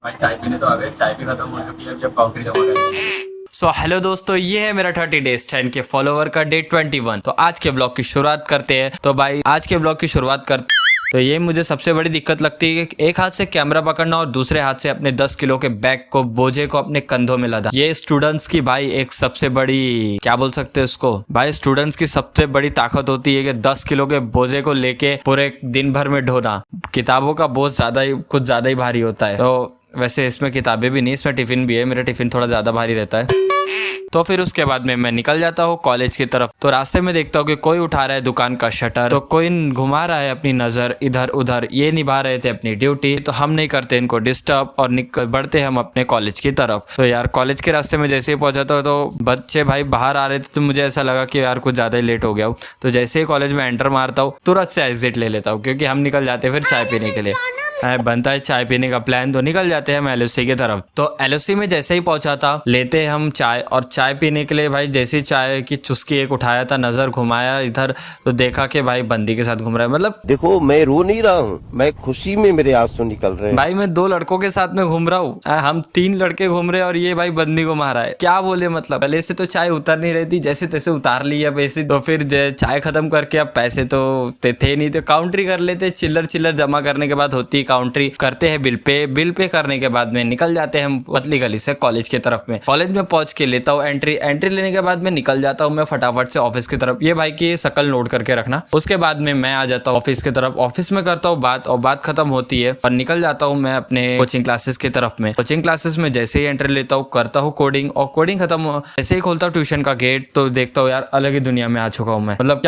भाई चाय पीने तो आ गए, चाय भी खत्म हो चुकी है, अभी अब काउंट्री जमा करेंगे। हेलो दोस्तों, ये है मेरा 30 डेज 10 के फॉलोवर का डे 21। तो आज के व्लॉग की शुरुआत करते हैं। तो भाई आज के व्लॉग की शुरुआत कर तो ये मुझे सबसे बड़ी दिक्कत लगती है कि एक हाथ से कैमरा पकड़ना और दूसरे हाथ से अपने 10 किलो के बैग को, बोझे को अपने कंधों में लादा। ये स्टूडेंट्स की भाई एक सबसे बड़ी, क्या बोल सकते हैं उसको, भाई स्टूडेंट्स की सबसे बड़ी ताकत होती है कि 10 किलो के बोझे को लेके पूरे दिन भर में ढोना। किताबों का बोझ कुछ ज्यादा ही भारी होता है। तो वैसे इसमें किताबें भी नहीं, इसमें टिफिन भी है। मेरा टिफिन थोड़ा ज्यादा भारी रहता है। तो फिर उसके बाद में मैं निकल जाता हूँ कॉलेज की तरफ। तो रास्ते में देखता हूँ कि कोई उठा रहा है दुकान का शटर, तो कोई घुमा रहा है अपनी नजर इधर उधर। ये निभा रहे थे अपनी ड्यूटी, तो हम नहीं करते इनको डिस्टर्ब और निकल बढ़ते हम अपने कॉलेज की तरफ। तो यार कॉलेज के रास्ते में जैसे ही पहुंचा था तो बच्चे भाई बाहर आ रहे थे, तो मुझे ऐसा लगा कि यार कुछ ज्यादा ही लेट हो गया हूँ। तो जैसे ही कॉलेज में एंटर मारता हूँ तुरंत से एग्जिट ले लेता हूँ, क्योंकि हम निकल जाते हैं फिर चाय पीने के लिए। बनता है चाय पीने का प्लान, तो निकल जाते हैं हम एलओसी की तरफ। तो एलओसी में जैसे ही पहुंचा था लेते हम चाय, और चाय पीने के लिए भाई जैसे ही चाय की चुस्की एक उठाया था, नजर घुमाया इधर, तो देखा कि भाई बंदी के साथ घूम रहा है। मतलब देखो मैं रो नहीं रहा हूँ, मैं खुशी में मेरे आंसू निकल रहे हैं। भाई मैं 2 लड़कों के साथ में घूम रहा हूँ, हम 3 लड़के घूम रहे हैं और ये भाई बंदी को मारा है। क्या बोले, मतलब पहले से तो चाय उतर नहीं रही थी, जैसे तैसे उतार ली अब ऐसे। तो फिर चाय खत्म करके अब पैसे तो थे नहीं, तो काउंट्री कर लेते। चिल्लर चिल्लर जमा करने के बाद होती है काउंट्री, करते हैं बिल पे करने के बाद में निकल जाते हैं हम पतली गली से कॉलेज की तरफ में। कॉलेज में पहुंच के लेता हूँ एंट्री लेने के बाद में निकल जाता हूँ मैं फटाफट से ऑफिस की तरफ। ये भाई की शक्ल नोट करके रखना। उसके बाद में मैं आ जाता हूँ ऑफिस की तरफ। ऑफिस में करता हूँ बात, और बात खत्म होती है और निकल जाता हूँ मैं अपने कोचिंग क्लासेस की तरफ में। कोचिंग क्लासेस में जैसे ही एंट्री लेता हूँ करता हूँ कोडिंग, और कोडिंग खत्म जैसे ही खोलता हूँ ट्यूशन का गेट, तो देखता हूँ यार अलग ही दुनिया में आ चुका हूँ मैं। मतलब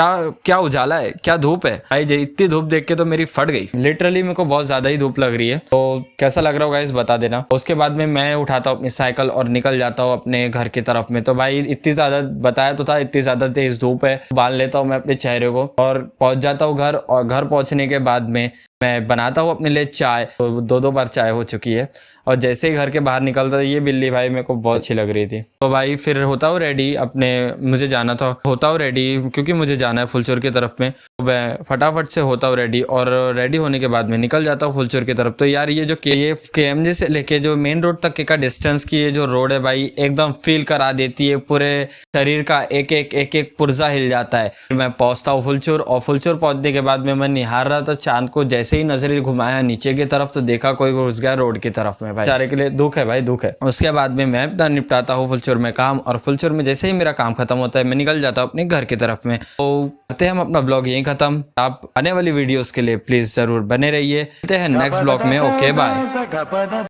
क्या उजाला है, क्या धूप है भाई। इतनी धूप देख के तो मेरी फट गई, लिटरली मेरे को बहुत ज्यादा ही धूप लग रही है। तो कैसा लग रहा होगा इस बता देना। उसके बाद में मैं उठाता हूँ अपनी साइकिल और निकल जाता हूँ अपने घर की तरफ में। तो भाई इतनी ज्यादा बताया तो था, इतनी ज्यादा तेज धूप है। बांध लेता हूँ मैं अपने चेहरे को और पहुंच जाता हूँ घर। और घर पहुंचने के बाद में मैं बनाता हूँ अपने लिए चाय। तो 2 बार चाय हो चुकी है। और जैसे ही घर के बाहर निकलता, ये बिल्ली भाई मेरे को बहुत अच्छी लग रही थी। तो भाई फिर होता हूँ रेडी, मुझे जाना था, होता हूँ रेडी क्योंकि मुझे जाना है फुलचोर की तरफ में। तो मैं फटाफट से होता हूँ रेडी, और रेडी होने के बाद में निकल जाता हूँ फुलचोर की तरफ। तो यार ये जो KMJ से लेके जो मेन रोड तक का डिस्टेंस की ये जो रोड है भाई, एकदम फील करा देती है। पूरे शरीर का एक एक पुर्जा हिल जाता है। फिर मैं पहुंचता हूँ फुलचोर, और फुलचोर पहुंचने के बाद में मैं निहार रहा था चांद को। जैसे ही नजर घुमाया नीचे की तरफ, तो देखा कोई घुस गया रोड की तरफ में। भाई सारे के लिए दुख है भाई, दुख है। उसके बाद में मैं अपना निपटाता हूँ फुलचोर में काम, और फुलचोर में जैसे ही मेरा काम खत्म होता है मैं निकल जाता हूँ अपने घर की तरफ में। तो करते हैं हम अपना ब्लॉग यहीं खत्म। आप आने वाली वीडियोस के लिए प्लीज जरूर बने रहिए। मिलते हैं नेक्स्ट ब्लॉग में। Okay bye.